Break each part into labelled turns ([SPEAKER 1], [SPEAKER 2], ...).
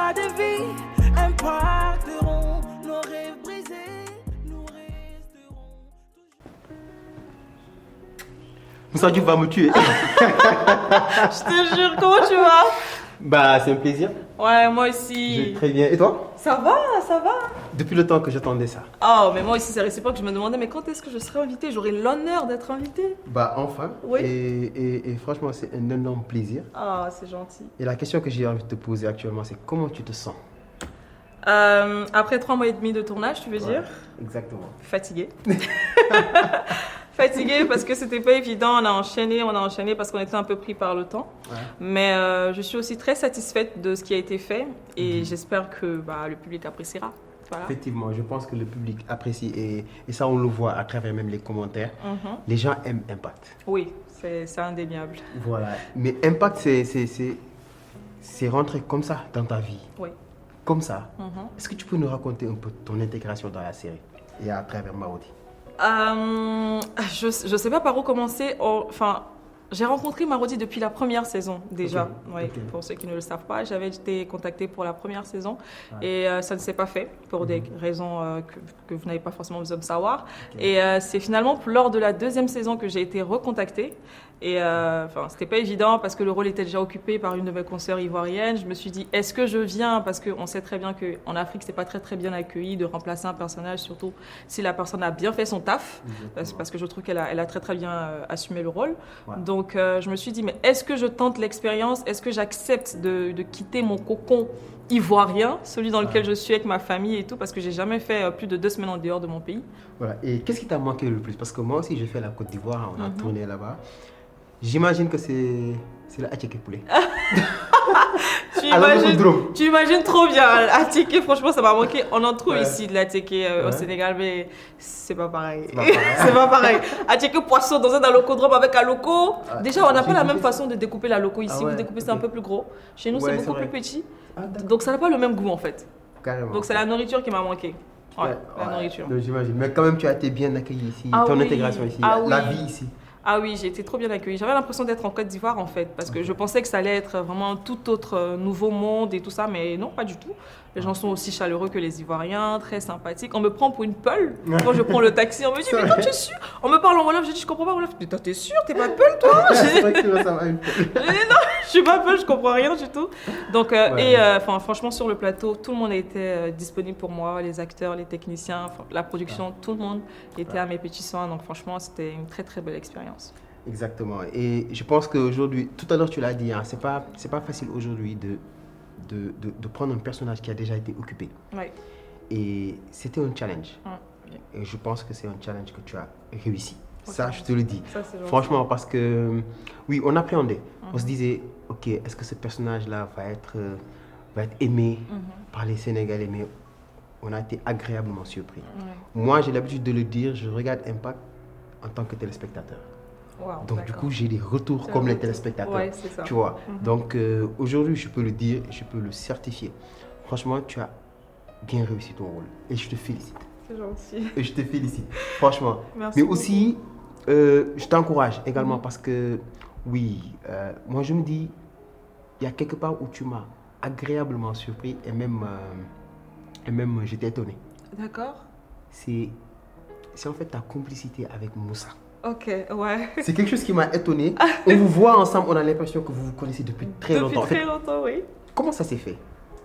[SPEAKER 1] pas de vie impacteront nos rêves brisés. Nous resterons
[SPEAKER 2] Moussa Diouf va me tuer.
[SPEAKER 3] Je te jure, comment tu vas?
[SPEAKER 2] Bah, c'est un plaisir.
[SPEAKER 3] Ouais, moi
[SPEAKER 2] Je
[SPEAKER 3] aussi.
[SPEAKER 2] vais très bien. Et toi?
[SPEAKER 3] Ça va, ça va.
[SPEAKER 2] Depuis le temps que j'attendais ça.
[SPEAKER 3] Oh, mais moi aussi, c'est réciproque. Je me demandais, mais quand est-ce que je serai invitée? J'aurai l'honneur d'être invitée.
[SPEAKER 2] Bah, enfin.
[SPEAKER 3] Oui.
[SPEAKER 2] Et franchement, c'est un énorme plaisir.
[SPEAKER 3] Ah, c'est gentil.
[SPEAKER 2] Et la question que j'ai envie de te poser actuellement, c'est comment tu te sens?
[SPEAKER 3] Après 3 mois et demi de tournage, tu veux dire?
[SPEAKER 2] Exactement.
[SPEAKER 3] Fatiguée. Fatiguée parce que c'était pas évident. On a enchaîné parce qu'on était un peu pris par le temps.
[SPEAKER 2] Ouais.
[SPEAKER 3] Mais je suis aussi très satisfaite de ce qui a été fait et j'espère que le public appréciera. Voilà.
[SPEAKER 2] Effectivement, je pense que le public apprécie et ça, on le voit à travers même les commentaires.
[SPEAKER 3] Mhm.
[SPEAKER 2] Les gens aiment Impact.
[SPEAKER 3] Oui, c'est indéniable.
[SPEAKER 2] Voilà. Mais Impact, c'est rentré comme ça dans ta vie.
[SPEAKER 3] Oui.
[SPEAKER 2] Comme ça.
[SPEAKER 3] Mhm.
[SPEAKER 2] Est-ce que tu peux nous raconter un peu ton intégration dans la série et à travers Marodi?
[SPEAKER 3] Je sais pas par où commencer. Enfin, j'ai rencontré Marodi depuis la première saison déjà.
[SPEAKER 2] Ok,
[SPEAKER 3] Oui,
[SPEAKER 2] ok.
[SPEAKER 3] pour ceux qui ne le savent pas, j'avais été contactée pour la première saison et ça ne s'est pas fait pour des raisons que vous n'avez pas forcément besoin de savoir.
[SPEAKER 2] Ok.
[SPEAKER 3] Et c'est finalement lors de la deuxième saison que j'ai été recontactée. Et c'était pas évident parce que le rôle était déjà occupé par une de mes consoeurs ivoiriennes. Je me suis dit, est-ce que je viens? Parce qu'on sait très bien qu'en Afrique, c'est pas très très bien accueilli de remplacer un personnage, surtout si la personne a bien fait son taf. Parce que je trouve qu'elle a très très bien assumé le rôle.
[SPEAKER 2] Ouais.
[SPEAKER 3] Donc je me suis dit, mais est-ce que je tente l'expérience? Est-ce que j'accepte de quitter mon cocon ivoirien, celui dans lequel je suis avec ma famille et tout, parce que j'ai jamais fait plus de 2 semaines en dehors de mon pays.
[SPEAKER 2] Voilà. Et qu'est-ce qui t'a manqué le plus? Parce que moi aussi, j'ai fait la Côte d'Ivoire, on a tourné là-bas. J'imagine que c'est la Attiéké poulet.
[SPEAKER 3] Tu imagines trop bien. Attiéké, franchement, ça m'a manqué. On en trouve
[SPEAKER 2] Ouais.
[SPEAKER 3] ici de l'attiéké au
[SPEAKER 2] Ouais.
[SPEAKER 3] Sénégal, mais c'est pas pareil.
[SPEAKER 2] C'est pas pareil.
[SPEAKER 3] C'est pas pareil. Attiéké poisson dans un alocodrome avec un loco.
[SPEAKER 2] Ah,
[SPEAKER 3] Déjà, on n'a
[SPEAKER 2] j'ai
[SPEAKER 3] pas la
[SPEAKER 2] goûté
[SPEAKER 3] même
[SPEAKER 2] ça.
[SPEAKER 3] façon de découper la loco ici.
[SPEAKER 2] Ah ouais,
[SPEAKER 3] Vous découpez, c'est
[SPEAKER 2] ok.
[SPEAKER 3] un peu plus gros. Chez nous,
[SPEAKER 2] Ouais,
[SPEAKER 3] c'est
[SPEAKER 2] c'est
[SPEAKER 3] beaucoup
[SPEAKER 2] vrai.
[SPEAKER 3] plus petit.
[SPEAKER 2] Ah, d'accord.
[SPEAKER 3] Donc, ça n'a pas le même goût en fait.
[SPEAKER 2] Carrément.
[SPEAKER 3] Donc, c'est la nourriture qui m'a manqué. Ouais, la
[SPEAKER 2] Ouais.
[SPEAKER 3] nourriture.
[SPEAKER 2] Donc, j'imagine. Mais quand même, tu as été bien accueilli ici.
[SPEAKER 3] Ah
[SPEAKER 2] Ton
[SPEAKER 3] oui.
[SPEAKER 2] intégration ici,
[SPEAKER 3] Ah
[SPEAKER 2] la
[SPEAKER 3] oui.
[SPEAKER 2] vie ici.
[SPEAKER 3] Ah oui, j'ai été trop bien accueillie. J'avais l'impression d'être en Côte d'Ivoire en fait, parce que je pensais que ça allait être vraiment un tout autre nouveau monde et tout ça, mais non, pas du tout. Les gens sont aussi chaleureux que les Ivoiriens, très sympathiques. On me prend pour une peule. Quand je prends le taxi, on me dit,
[SPEAKER 2] C'est
[SPEAKER 3] mais toi
[SPEAKER 2] vrai.
[SPEAKER 3] tu es sûr? On me parle en Wolof, je dis, je comprends pas Wolof. Mais toi, t'es sûr? T'es pas peule toi?
[SPEAKER 2] C'est vrai que tu ressembles à une
[SPEAKER 3] J'ai dit, non, je suis pas peule, je comprends rien du tout. Donc,
[SPEAKER 2] Ouais.
[SPEAKER 3] franchement, sur le plateau, tout le monde était disponible pour moi, les acteurs, les techniciens, la production, tout le monde était à mes petits soins. Donc, franchement, c'était une très très belle expérience.
[SPEAKER 2] Exactement. Et je pense qu'aujourd'hui, tout à l'heure tu l'as dit, hein, c'est pas facile aujourd'hui de prendre un personnage qui a déjà été occupé.
[SPEAKER 3] Ouais.
[SPEAKER 2] Et c'était un challenge.
[SPEAKER 3] Ouais.
[SPEAKER 2] Et je pense que c'est un challenge que tu as réussi.
[SPEAKER 3] Ok.
[SPEAKER 2] Ça, je te le dis.
[SPEAKER 3] Ça, c'est gentil.
[SPEAKER 2] Franchement, parce que, oui, on appréhendait. On se disait, ok, est-ce que ce personnage-là va être aimé par les Sénégalais? Mais on a été agréablement surpris.
[SPEAKER 3] Ouais.
[SPEAKER 2] Moi, j'ai l'habitude de le dire, je regarde Impact en tant que téléspectateur.
[SPEAKER 3] Wow,
[SPEAKER 2] Donc, du
[SPEAKER 3] d'accord.
[SPEAKER 2] coup, j'ai des retours
[SPEAKER 3] C'est
[SPEAKER 2] comme
[SPEAKER 3] un
[SPEAKER 2] les
[SPEAKER 3] retour.
[SPEAKER 2] téléspectateurs.
[SPEAKER 3] Ouais, c'est ça.
[SPEAKER 2] Tu vois. Donc, aujourd'hui, je peux le dire, je peux le certifier. Franchement, tu as bien réussi ton rôle. Et je te félicite.
[SPEAKER 3] C'est gentil.
[SPEAKER 2] Et je te félicite. Franchement.
[SPEAKER 3] Merci
[SPEAKER 2] Mais
[SPEAKER 3] beaucoup.
[SPEAKER 2] aussi, je t'encourage également parce que, oui, moi, je me dis, il y a quelque part où tu m'as agréablement surpris et même j'étais étonné.
[SPEAKER 3] D'accord.
[SPEAKER 2] C'est en fait ta complicité avec Moussa.
[SPEAKER 3] Ok, ouais.
[SPEAKER 2] C'est quelque chose qui m'a étonné. On vous voit ensemble, on a l'impression que vous vous connaissez depuis très longtemps. En
[SPEAKER 3] Depuis
[SPEAKER 2] fait,
[SPEAKER 3] très longtemps, oui.
[SPEAKER 2] comment ça s'est fait?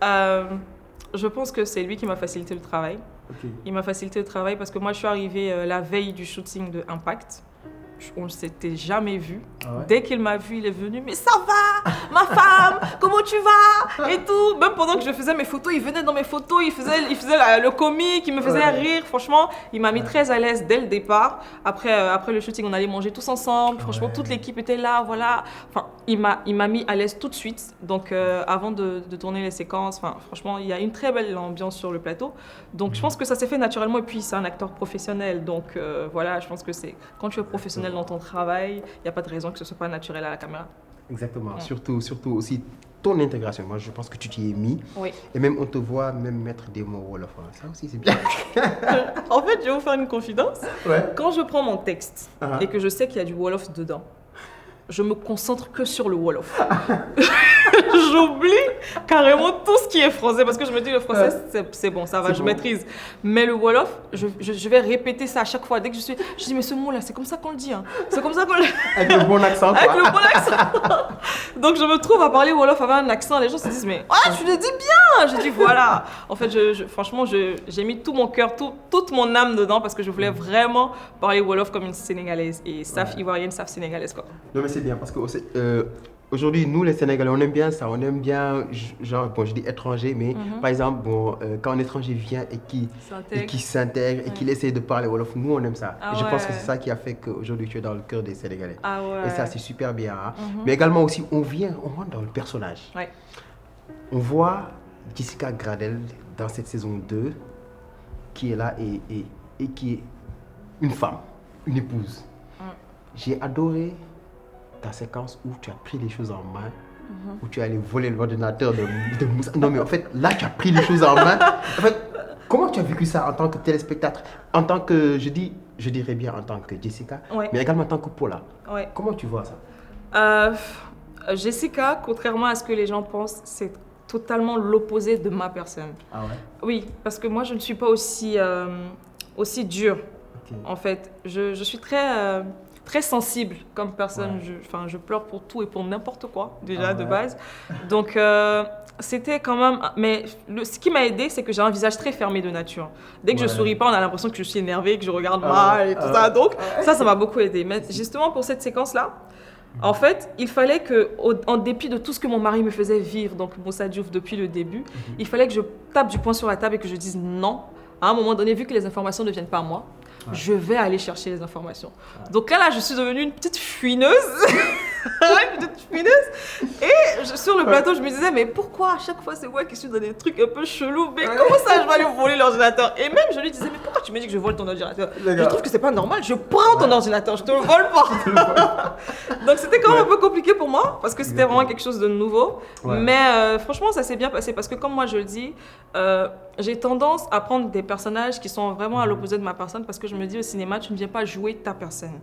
[SPEAKER 3] Je pense que c'est lui qui m'a facilité le travail.
[SPEAKER 2] Ok.
[SPEAKER 3] Il m'a facilité le travail parce que moi, je suis arrivée la veille du shooting de Impact. On ne s'était jamais vu.
[SPEAKER 2] Ah ouais?
[SPEAKER 3] Dès qu'il m'a vu, il est venu. Mais ça va, ma femme, comment tu vas? Et tout. Même pendant que je faisais mes photos, il venait dans mes photos, il faisait le comique, il me faisait
[SPEAKER 2] Ouais.
[SPEAKER 3] rire. Franchement, il m'a mis très à l'aise dès le départ. Après le shooting, on allait manger tous ensemble. Franchement,
[SPEAKER 2] Ouais.
[SPEAKER 3] toute l'équipe était là, voilà. Enfin, il m'a mis à l'aise tout de suite. Donc, avant de tourner les séquences, enfin, franchement, il y a une très belle ambiance sur le plateau. Donc, je pense que ça s'est fait naturellement. Et puis, c'est un acteur professionnel. Donc, voilà, je pense que c'est quand tu es professionnel dans ton travail, il n'y a pas de raison que ce soit pas naturel à la caméra.
[SPEAKER 2] Exactement.
[SPEAKER 3] Ouais.
[SPEAKER 2] Surtout aussi ton intégration. Moi, je pense que tu t'y es mis.
[SPEAKER 3] Oui.
[SPEAKER 2] Et même, on te voit même mettre des mots Wolof. Ça aussi, c'est bien.
[SPEAKER 3] En fait, je vais vous faire une confidence.
[SPEAKER 2] Ouais.
[SPEAKER 3] Quand je prends mon texte
[SPEAKER 2] Ah.
[SPEAKER 3] et que je sais qu'il y a du Wolof dedans, je me concentre que sur le Wolof. J'oublie carrément tout ce qui est français parce que je me dis le français c'est bon, ça va, je maîtrise. Mais le Wolof, je vais répéter ça à chaque fois. Dès que je dis mais ce mot-là, c'est comme ça qu'on le dit. Hein. C'est comme ça qu'on le dit.
[SPEAKER 2] Avec le bon accent.
[SPEAKER 3] Avec le bon accent. Donc je me trouve à parler Wolof avec un accent. Les gens se disent mais tu le dis bien. Je dis voilà. En fait, franchement, j'ai mis tout mon cœur, toute mon âme dedans parce que je voulais vraiment parler Wolof comme une Sénégalaise et SAF ivoirienne, SAF sénégalaise quoi.
[SPEAKER 2] Non mais c'est bien parce que aujourd'hui, nous les Sénégalais, on aime bien ça, on aime bien, genre, bon je dis étranger, mais par exemple, quand un étranger vient et qui s'intègre et qu'il essaie de parler Wolof, nous on aime ça. Et je pense que c'est ça qui a fait qu'aujourd'hui tu es dans le cœur des Sénégalais.
[SPEAKER 3] Ah ouais.
[SPEAKER 2] Et ça c'est super bien. Hein. Mais également aussi, on rentre dans le personnage.
[SPEAKER 3] Ouais.
[SPEAKER 2] On voit Jessica Gradel dans cette saison 2 qui est là et qui est une femme, une épouse. J'ai adoré ta séquence où tu as pris les choses en main, où tu es allé voler l'ordinateur de Moussa. Non mais en fait, là tu as pris les choses en main. En fait, comment tu as vécu ça en tant que téléspectateur, en tant que, je dirais bien en tant que Jessica, mais également en tant que Paula. Comment tu vois ça?
[SPEAKER 3] Jessica, contrairement à ce que les gens pensent, c'est totalement l'opposé de ma personne.
[SPEAKER 2] Ah ouais?
[SPEAKER 3] Oui, parce que moi je ne suis pas aussi dure.
[SPEAKER 2] Okay.
[SPEAKER 3] En fait, je suis très sensible comme personne. Je pleure pour tout et pour n'importe quoi, déjà, de base. Donc, c'était quand même... Mais ce qui m'a aidé, c'est que j'ai un visage très fermé de nature. Dès que je souris pas, on a l'impression que je suis énervée, que je regarde mal et tout ça. Donc, ça m'a beaucoup aidé. Mais justement, pour cette séquence-là, en fait, il fallait que, en dépit de tout ce que mon mari me faisait vivre, donc Moussa Diouf depuis le début, il fallait que je tape du poing sur la table et que je dise non. À un moment donné, vu que les informations ne viennent pas à moi, je vais aller chercher les informations. Donc là, je suis devenue une petite fuineuse. Une petite fuineuse. Et sur le plateau, je me disais, mais pourquoi à chaque fois c'est moi qui suis dans des trucs un peu chelous? Mais comment ça, je vais aller voler l'ordinateur? Et même, je lui disais, mais pourquoi tu me dis que je vole ton ordinateur? Je trouve que c'est pas normal. Je prends ton ordinateur, je te le vole pas. Donc c'était quand même un peu compliqué pour moi, parce que c'était vraiment quelque chose de nouveau. Mais franchement, ça s'est bien passé, parce que comme moi je le dis, j'ai tendance à prendre des personnages qui sont vraiment à l'opposé de ma personne, parce que je me dis au cinéma, tu ne viens pas jouer ta personne.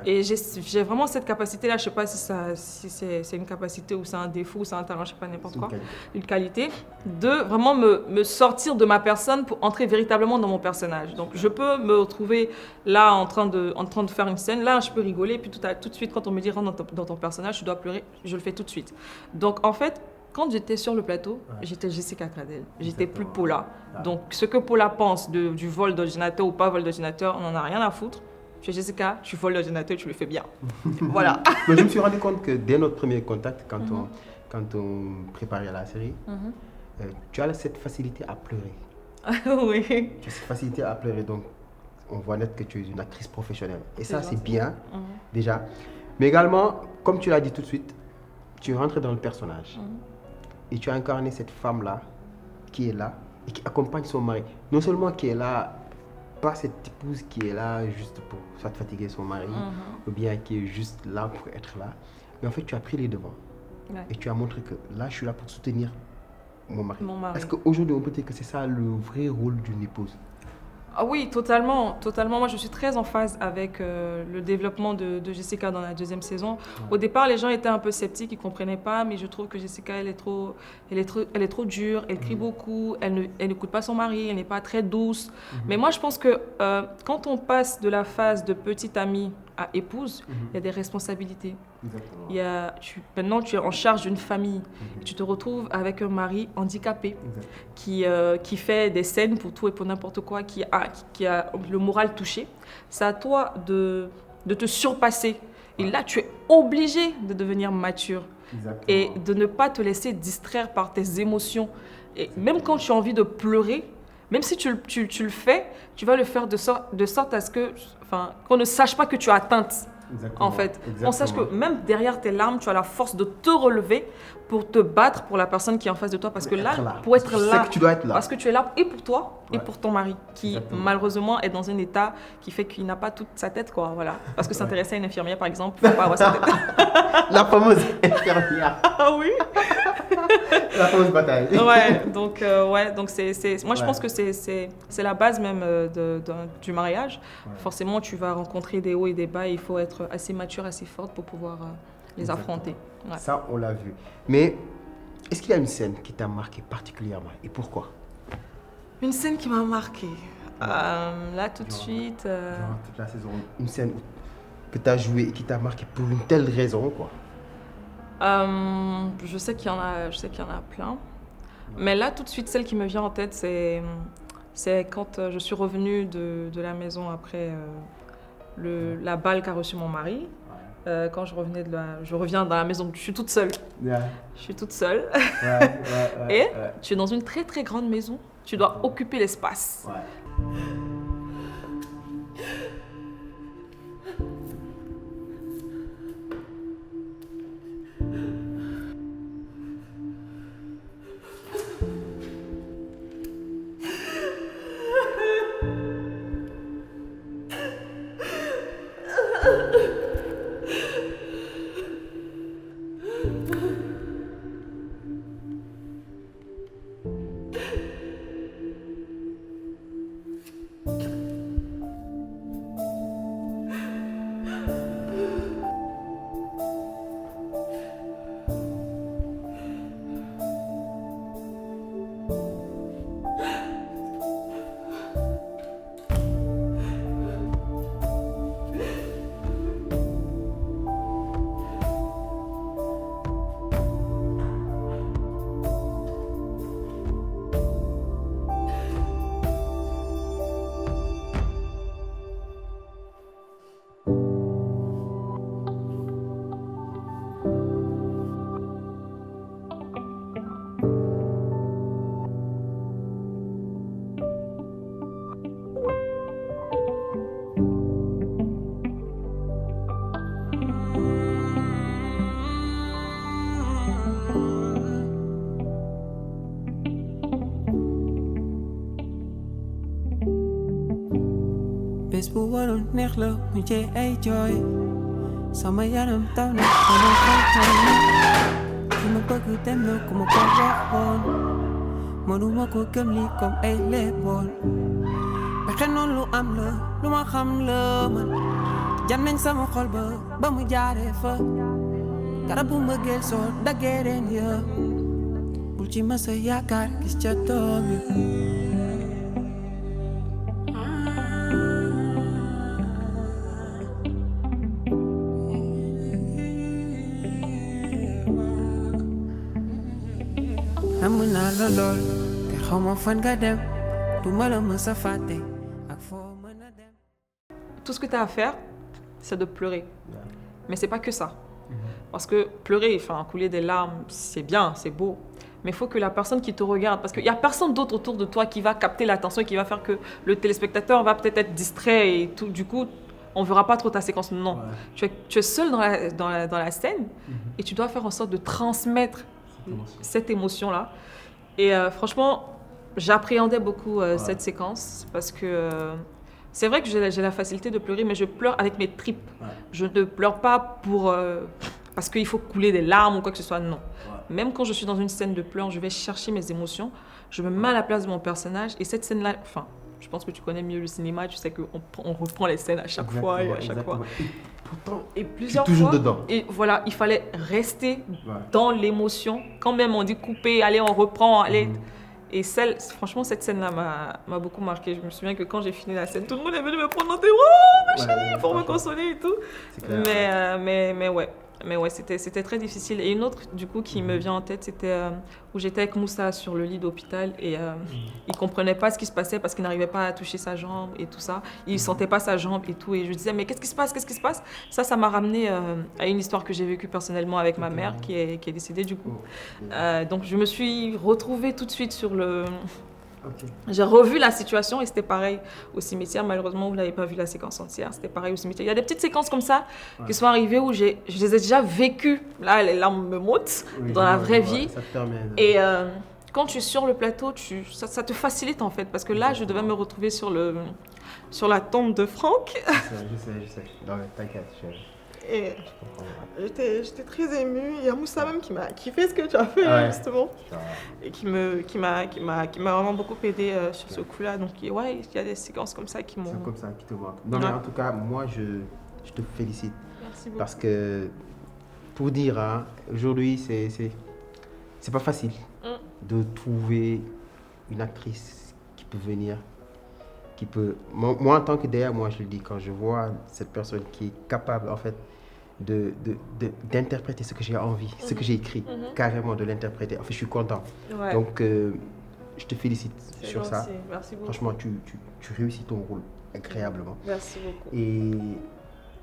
[SPEAKER 3] Et j'ai vraiment cette capacité-là, je sais pas si c'est une capacité ou c'est un défaut ou c'est un talent, je sais pas, n'importe quoi, une qualité, de vraiment me sortir de ma personne pour entrer véritablement dans mon personnage. Donc je peux me retrouver là en train de faire une scène, là je peux rigoler, et puis tout de suite quand on me dit rentre dans ton personnage, tu dois pleurer, je le fais tout de suite. Donc en fait, quand j'étais sur le plateau, j'étais Jessica Gradel, j'étais plus Paula. Donc ce que Paula pense du vol d'ordinateur ou pas vol d'ordinateur, on n'en a rien à foutre. Tu es Jessica, tu voles l'ordinateur, tu le fais bien. Voilà.
[SPEAKER 2] Mais je me suis rendu compte que dès notre premier contact, quand on préparait la série, tu as cette facilité à pleurer.
[SPEAKER 3] Oui.
[SPEAKER 2] Tu as cette facilité à pleurer, donc on voit net que tu es une actrice professionnelle. Et ça, c'est bien, déjà. Mais également, comme tu l'as dit tout de suite, tu rentres dans le personnage. Et tu as incarné cette femme-là, qui est là, et qui accompagne son mari. Non seulement qui est là, pas cette épouse qui est là juste pour soit fatiguer son mari, ou bien qui est juste là pour être là. Mais en fait, tu as pris les devants. Et tu as montré que là, je suis là pour soutenir mon mari. Est-ce qu'aujourd'hui, on peut dire que c'est ça le vrai rôle d'une épouse?
[SPEAKER 3] Ah oui, totalement, totalement. Moi, je suis très en phase avec le développement de Jessica dans la deuxième saison. Au départ, les gens étaient un peu sceptiques, ils ne comprenaient pas, mais je trouve que Jessica, elle est trop dure, elle crie beaucoup, elle n'écoute pas son mari, elle n'est pas très douce. Mais moi, je pense que quand on passe de la phase de petite amie à épouse, il y a des responsabilités. Maintenant, tu es en charge d'une famille. Et tu te retrouves avec un mari handicapé qui fait des scènes pour tout et pour n'importe quoi, qui a le moral touché. C'est à toi de te surpasser. Et là, tu es obligé de devenir mature et de ne pas te laisser distraire par tes émotions. Et même quand tu as envie de pleurer, même si tu le fais, tu vas le faire de sorte à ce qu'on ne sache pas que tu as atteinte. En fait, on sache que même derrière tes larmes, tu as la force de te relever pour te battre pour la personne qui est en face de toi. Parce que là, pour être là,
[SPEAKER 2] que tu dois être là.
[SPEAKER 3] Parce que tu es là et pour toi et pour ton mari, qui malheureusement est dans un état qui fait qu'il n'a pas toute sa tête, quoi. Voilà. Parce que s'intéresser à une infirmière, par exemple, il ne faut pas avoir sa tête.
[SPEAKER 2] La fameuse infirmière.
[SPEAKER 3] Ah oui.
[SPEAKER 2] La fameuse bataille.
[SPEAKER 3] Donc moi je pense que c'est la base même du mariage. Forcément, tu vas rencontrer des hauts et des bas et il faut être assez mature, assez forte pour pouvoir les affronter. Ouais.
[SPEAKER 2] Ça, on l'a vu. Mais est-ce qu'il y a une scène qui t'a marqué particulièrement et pourquoi?
[SPEAKER 3] Une scène qui m'a marquée. Là, tout de suite.
[SPEAKER 2] Durant toute la saison, une scène que tu as jouée et qui t'a marqué pour une telle raison, quoi.
[SPEAKER 3] Je sais qu'il y en a plein. Mais là, tout de suite, celle qui me vient en tête, c'est quand je suis revenue de la maison après la balle qu'a reçue mon mari. Quand je reviens dans la maison, je suis toute seule.
[SPEAKER 2] Yeah.
[SPEAKER 3] Je suis toute seule.
[SPEAKER 2] Et
[SPEAKER 3] tu es dans une très très grande maison. Tu dois occuper l'espace.
[SPEAKER 2] Ouais.
[SPEAKER 1] bés bu waroon neex la mujjee ay jooy sama yaram taw na sama xol tooy ki ma bëgg dem na ku ma ko waxoon mënuma ko gëm li comme ay léeboon pexe noonu lu am la lu ma xam la man jam nañ sama xol ba mu jaaree fa garab bu mbëggeel soo daggee reen ya bul ci masa yaakaar gis ca doom yi namm naa la lool te xaw ma fan nga dem du ma la mës a fàtte ak foo mën a dem.
[SPEAKER 3] Tout ce que tu as à faire, c'est de pleurer. Mais c'est pas que ça. Parce que pleurer, enfin, couler des larmes, c'est bien, c'est beau. Mais il faut que la personne qui te regarde, parce qu'il n'y a personne d'autre autour de toi qui va capter l'attention et qui va faire que le téléspectateur va peut-être être distrait et tout. Du coup, on ne verra pas trop ta séquence. Non. Ouais. Tu es seul dans la scène et tu dois faire en sorte de transmettre cette émotion-là. Et franchement, j'appréhendais beaucoup cette séquence parce que c'est vrai que j'ai la facilité de pleurer, mais je pleure avec mes tripes. Ouais. Je ne pleure pas parce qu'il faut couler des larmes ou quoi que ce soit, non. Ouais. Même quand je suis dans une scène de pleurs, je vais chercher mes émotions, je me mets à la place de mon personnage et cette scène-là, enfin, je pense que tu connais mieux le cinéma, tu sais qu'on reprend les scènes à chaque fois et à chaque fois.
[SPEAKER 2] Pourtant,
[SPEAKER 3] et plusieurs
[SPEAKER 2] toujours
[SPEAKER 3] fois,
[SPEAKER 2] dedans.
[SPEAKER 3] Et voilà, il fallait rester dans l'émotion. Quand même on dit couper, allez, on reprend, allez. Et franchement, cette scène-là m'a beaucoup marqué. Je me souviens que quand j'ai fini la scène, tout le monde est venu me prendre dans tes bras, pour me consoler et tout. Mais ouais, c'était très difficile. Et une autre, du coup, qui me vient en tête, c'était où j'étais avec Moussa sur le lit d'hôpital et il comprenait pas ce qui se passait parce qu'il n'arrivait pas à toucher sa jambe et tout ça. Il sentait pas sa jambe et tout. Et je lui disais, mais qu'est-ce qui se passe? Qu'est-ce qui se passe? Ça m'a ramené à une histoire que j'ai vécue personnellement avec ma mère qui est décédée, du coup. Donc, je me suis retrouvée tout de suite sur le... J'ai revu la situation et c'était pareil au cimetière. Malheureusement, vous n'avez pas vu la séquence entière. C'était pareil au cimetière. Il y a des petites séquences comme ça qui sont arrivées où je les ai déjà vécues. Là, les larmes me montent dans la vraie vie. Ça te permet de... Et quand tu es sur le plateau, ça te facilite en fait. Parce que là, je devais me retrouver sur la tombe de Franck.
[SPEAKER 2] Je sais. Non, mais t'inquiète.
[SPEAKER 3] Et j'étais très émue. Il y a Moussa même qui fait ce que tu as fait, justement. Et qui m'a vraiment beaucoup aidé sur ce coup-là. Donc, il y a des séquences comme ça qui m'ont...
[SPEAKER 2] C'est comme ça qui te marquent. Non, mais en tout cas, moi, je te félicite.
[SPEAKER 3] Merci beaucoup.
[SPEAKER 2] Parce que pour dire, hein, aujourd'hui, c'est pas facile de trouver une actrice qui peut venir, qui peut... Moi, en tant que derrière, moi, je le dis, quand je vois cette personne qui est capable, en fait, d'interpréter ce que j'ai envie, ce que j'ai écrit, carrément de l'interpréter. En fait, je suis content.
[SPEAKER 3] Ouais.
[SPEAKER 2] Donc, je te félicite sur
[SPEAKER 3] gentil.
[SPEAKER 2] ça.
[SPEAKER 3] Merci beaucoup.
[SPEAKER 2] Franchement, tu réussis ton rôle agréablement.
[SPEAKER 3] Merci beaucoup.
[SPEAKER 2] Et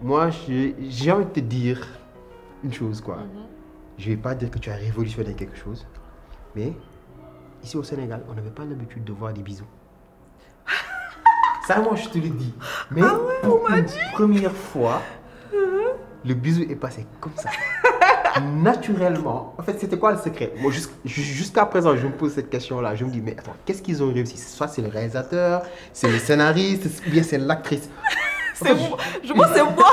[SPEAKER 2] moi, j'ai envie de te dire une chose, quoi. Je vais pas dire que tu as révolutionné quelque chose, mais ici au Sénégal, on n'avait pas l'habitude de voir des bisous. Ça, moi, je te le dis. Mais pour une première fois, le bisou est passé comme ça. Naturellement. En fait, c'était quoi le secret? Moi, jusqu'à présent, je me pose cette question-là. Je me dis, mais attends, qu'est-ce qu'ils ont réussi? Soit c'est le réalisateur, c'est le scénariste, ou bien c'est l'actrice.
[SPEAKER 3] C'est moi. Je pense que c'est moi.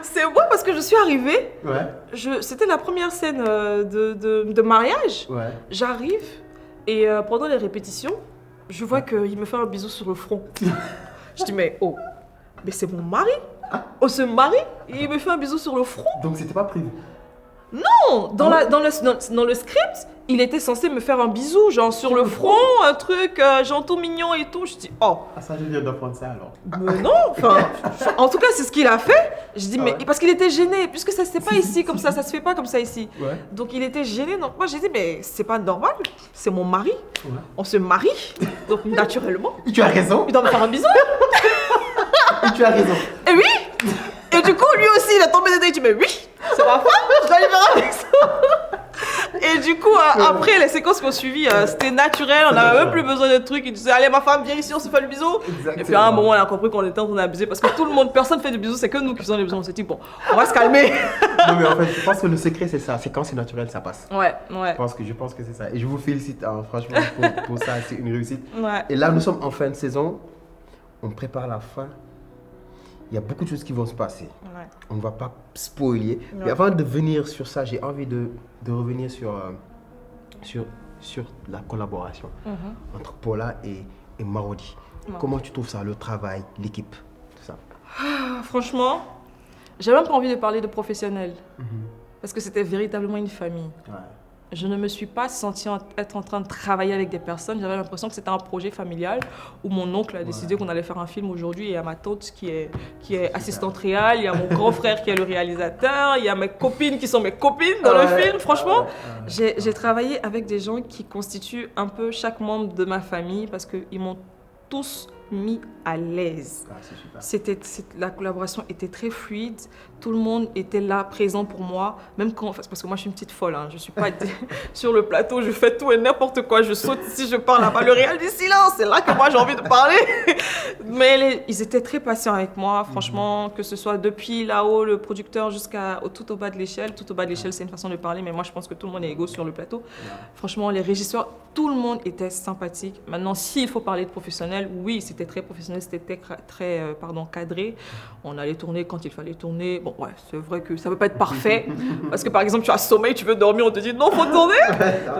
[SPEAKER 3] C'est moi parce que je suis arrivée.
[SPEAKER 2] Ouais.
[SPEAKER 3] C'était la première scène de mariage.
[SPEAKER 2] Ouais.
[SPEAKER 3] J'arrive et pendant les répétitions, je vois qu'il me fait un bisou sur le front. Je dis, mais c'est mon mari. On se marie et il me fait un bisou sur le front.
[SPEAKER 2] Donc, c'était pas prévu.
[SPEAKER 3] Non, dans le script, il était censé me faire un bisou, genre sur le front, un truc genre tout mignon et tout. Je dis, oh.
[SPEAKER 2] Ah, ça, je viens d'apprendre ça alors.
[SPEAKER 3] Mais non, enfin, en tout cas, c'est ce qu'il a fait. Je dis, mais parce qu'il était gêné, puisque ça se fait pas ici comme ça se fait pas comme ça ici.
[SPEAKER 2] Ouais.
[SPEAKER 3] Donc il était gêné. Donc moi j'ai dit, mais c'est pas normal, c'est mon mari.
[SPEAKER 2] Ouais.
[SPEAKER 3] On se marie, donc naturellement,
[SPEAKER 2] Et tu as raison.
[SPEAKER 3] il doit me faire un bisou.
[SPEAKER 2] Et tu as raison.
[SPEAKER 3] Et oui. Et du coup, lui aussi, il a tombé dedans. Il dit, mais oui, c'est ma femme, je dois lui faire un bisou. Et du coup, après, les séquences qui ont suivi, c'était naturel, on n'avait même plus besoin de trucs. Il disait, allez, ma femme, viens ici, on se fait le bisou.
[SPEAKER 2] Exactement.
[SPEAKER 3] Et puis à un moment, on a compris qu'on était en train d'abuser parce que tout le monde, personne fait des bisous, c'est que nous qui faisons des bisous. On s'est dit, bon, on va se calmer.
[SPEAKER 2] Non, mais en fait, je pense que le secret, c'est ça. C'est quand c'est naturel, ça passe.
[SPEAKER 3] Ouais.
[SPEAKER 2] Je pense que c'est ça. Et je vous félicite, hein, franchement, pour ça. C'est une réussite.
[SPEAKER 3] Ouais.
[SPEAKER 2] Et là, nous sommes en fin de saison. On prépare la fin. Il y a beaucoup de choses qui vont se passer.
[SPEAKER 3] Ouais.
[SPEAKER 2] On ne va pas spoiler.
[SPEAKER 3] Non.
[SPEAKER 2] Mais avant de venir sur ça, j'ai envie de revenir sur la collaboration entre Paula et Marodi.
[SPEAKER 3] Ouais.
[SPEAKER 2] Comment tu trouves ça, le travail, l'équipe, tout ça?
[SPEAKER 3] Franchement, j'ai même pas envie de parler de professionnel parce que c'était véritablement une famille.
[SPEAKER 2] Ouais.
[SPEAKER 3] Je ne me suis pas sentie être en train de travailler avec des personnes. J'avais l'impression que c'était un projet familial où mon oncle a décidé qu'on allait faire un film aujourd'hui. Et il y a ma tante qui est assistante réal, il y a mon grand frère qui est le réalisateur, il y a mes copines qui sont mes copines dans le film. Franchement, j'ai travaillé avec des gens qui constituent un peu chaque membre de ma famille parce qu'ils m'ont tous mis à l'aise.
[SPEAKER 2] Ah, c'est super.
[SPEAKER 3] La collaboration était très fluide, tout le monde était là, présent pour moi, même quand, parce que moi je suis une petite folle, hein, je suis pas sur le plateau, je fais tout et n'importe quoi, je saute ici, je parle là-bas, le réel du silence, c'est là que moi j'ai envie de parler. Mais ils étaient très patients avec moi, franchement, que ce soit depuis là-haut, le producteur tout au bas de l'échelle. Tout au bas de l'échelle, c'est une façon de parler, mais moi je pense que tout le monde est égaux sur le plateau. Franchement, les régisseurs, tout le monde était sympathique. Maintenant, s'il faut parler de professionnel, oui, c'était très professionnel, c'était très cadré. On allait tourner quand il fallait tourner. Bon, ouais, c'est vrai que ça ne peut pas être parfait. Parce que par exemple, tu as sommeil, tu veux dormir, on te dit non, faut tourner.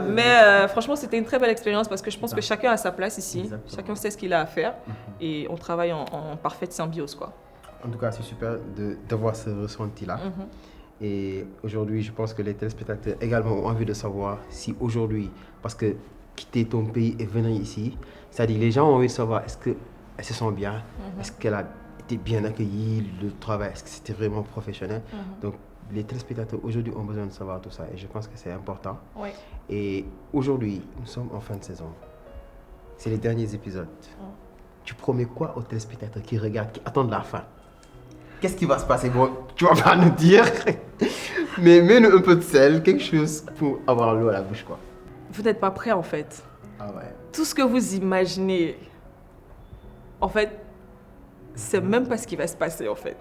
[SPEAKER 3] Mais franchement, c'était une très belle expérience parce que je pense que chacun a sa place ici. Exactement. Chacun sait ce qu'il a à faire. Et on travaille en parfaite symbiose, quoi.
[SPEAKER 2] En tout cas, c'est super d'avoir ce ressenti-là. Et aujourd'hui, je pense que les téléspectateurs également ont envie de savoir si aujourd'hui, parce que quitter ton pays et venir ici, c'est-à-dire les gens ont envie de savoir est-ce qu'elle se sent bien, est-ce qu'elle a été bien accueillie, le travail, est-ce que c'était vraiment professionnel. Donc les téléspectateurs aujourd'hui ont besoin de savoir tout ça et je pense que c'est important.
[SPEAKER 3] Oui.
[SPEAKER 2] Et aujourd'hui, nous sommes en fin de saison. C'est les derniers épisodes. Tu promets quoi aux téléspectateurs qui regardent, qui attendent la fin? Qu'est-ce qui va se passer? Bon, tu vas pas nous dire, mais mets-nous un peu de sel, quelque chose pour avoir l'eau à la bouche, quoi.
[SPEAKER 3] Vous n'êtes pas prêts, en fait.
[SPEAKER 2] Ah ouais.
[SPEAKER 3] Tout ce que vous imaginez, en fait, c'est même pas ce qui va se passer, en fait.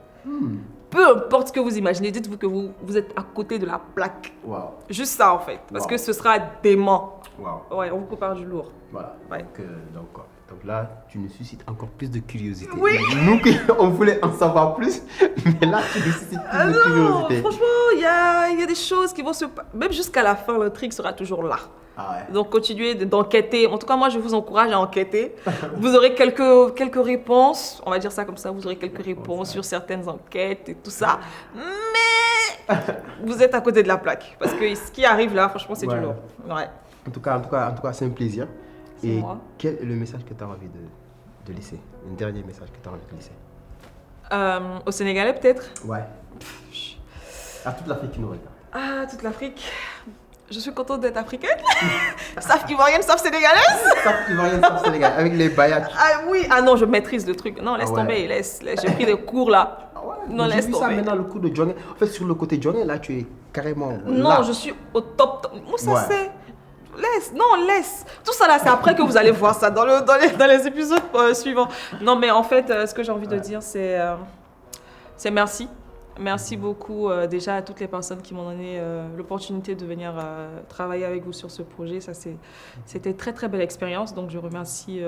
[SPEAKER 3] Peu importe ce que vous imaginez, dites-vous que vous êtes à côté de la plaque.
[SPEAKER 2] Wow.
[SPEAKER 3] Juste ça, en fait, parce que ce sera dément.
[SPEAKER 2] Wow.
[SPEAKER 3] Ouais, on vous prépare du lourd.
[SPEAKER 2] Voilà.
[SPEAKER 3] Ouais.
[SPEAKER 2] Donc là, tu nous suscites encore plus de curiosité.
[SPEAKER 3] Oui.
[SPEAKER 2] Nous, on voulait en savoir plus, mais là, tu nous suscites plus de curiosité.
[SPEAKER 3] Franchement, il y a des choses qui vont se passer. Même jusqu'à la fin, l'intrigue sera toujours là.
[SPEAKER 2] Ah ouais.
[SPEAKER 3] Donc, continuez d'enquêter. En tout cas, moi, je vous encourage à enquêter. Vous aurez quelques réponses. On va dire ça comme ça. Vous aurez quelques réponses sur certaines enquêtes et tout ça. Mais vous êtes à côté de la plaque. Parce que ce qui arrive là, franchement, c'est du lourd. Ouais.
[SPEAKER 2] En tout cas, c'est un plaisir.
[SPEAKER 3] C'est
[SPEAKER 2] Et
[SPEAKER 3] moi.
[SPEAKER 2] quel est le message que tu as envie de laisser? Un dernier message que tu as envie de laisser?
[SPEAKER 3] Au Sénégalais, peut-être?
[SPEAKER 2] Ouais. À toute l'Afrique qui nous regarde.
[SPEAKER 3] Ah, toute l'Afrique. Je suis contente d'être africaine. Sauf ivoirienne, sauf sénégalaise.
[SPEAKER 2] Sauf ivoirienne, sauf sénégal. Avec les bayacs.
[SPEAKER 3] Ah oui, ah non, je maîtrise le truc. Non, laisse
[SPEAKER 2] Ah ouais.
[SPEAKER 3] tomber, laisse. J'ai pris des cours là. Non,
[SPEAKER 2] J'ai
[SPEAKER 3] laisse
[SPEAKER 2] vu ça
[SPEAKER 3] tomber.
[SPEAKER 2] maintenant, le coup de Johnny. En fait, sur le côté Johnny, là, tu es carrément.
[SPEAKER 3] Non,
[SPEAKER 2] là.
[SPEAKER 3] je suis au top. Moussa,
[SPEAKER 2] Ouais.
[SPEAKER 3] c'est. Laisse, non, laisse. Tout ça là, c'est après que vous allez voir ça dans les épisodes suivants. Non, mais en fait, ce que j'ai envie de dire, c'est merci. Merci beaucoup déjà à toutes les personnes qui m'ont donné l'opportunité de venir travailler avec vous sur ce projet. C'était très très belle expérience. Donc je remercie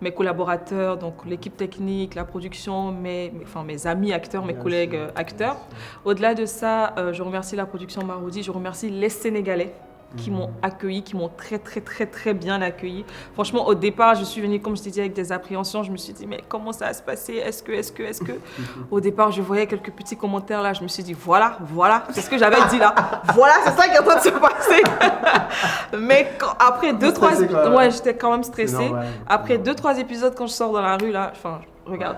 [SPEAKER 3] mes collaborateurs, donc l'équipe technique, la production, mes amis acteurs, mes collègues acteurs. Au-delà de ça, je remercie la production Marodi, je remercie les Sénégalais qui m'ont accueilli, qui m'ont très très très très bien accueilli. Franchement, au départ, je suis venue, comme je t'ai dit, avec des appréhensions. Je me suis dit, mais comment ça va se passer? Est-ce que Au départ, je voyais quelques petits commentaires là. Je me suis dit, voilà, c'est ce que j'avais dit là. Voilà, c'est ça qui est en train de se passer. Mais après deux, trois... Ouais, j'étais quand même stressée. Après 2-3 épisodes, quand je sors dans la rue là, enfin... Regarde,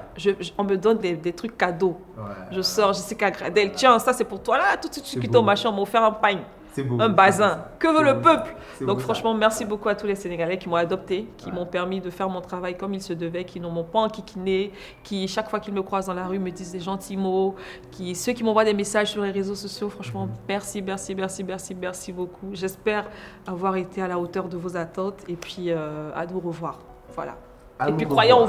[SPEAKER 3] on me donne des trucs cadeaux. Ouais, je sors, Jessica Gradel, tiens, ça c'est pour toi là, tout de suite, qui machin, on m'a offert un pain, un bazin. Que veut le peuple? Donc franchement, merci beaucoup à tous les Sénégalais qui m'ont adopté, qui m'ont permis de faire mon travail comme il se devait, qui ne m'ont pas enquiquiné, qui chaque fois qu'ils me croisent dans la rue me disent des gentils mots, ceux qui m'envoient des messages sur les réseaux sociaux, franchement, merci beaucoup. J'espère avoir été à la hauteur de vos attentes et puis à nous revoir. Voilà. Et puis croyez en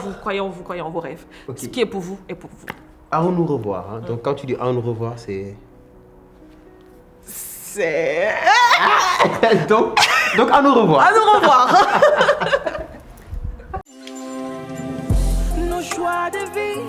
[SPEAKER 3] vos rêves. Okay. Ce qui est pour vous est pour vous.
[SPEAKER 2] À nous revoir. Hein. Donc quand tu dis à nous revoir, c'est... donc à nous revoir.
[SPEAKER 3] À nous revoir.
[SPEAKER 1] Nos choix de vie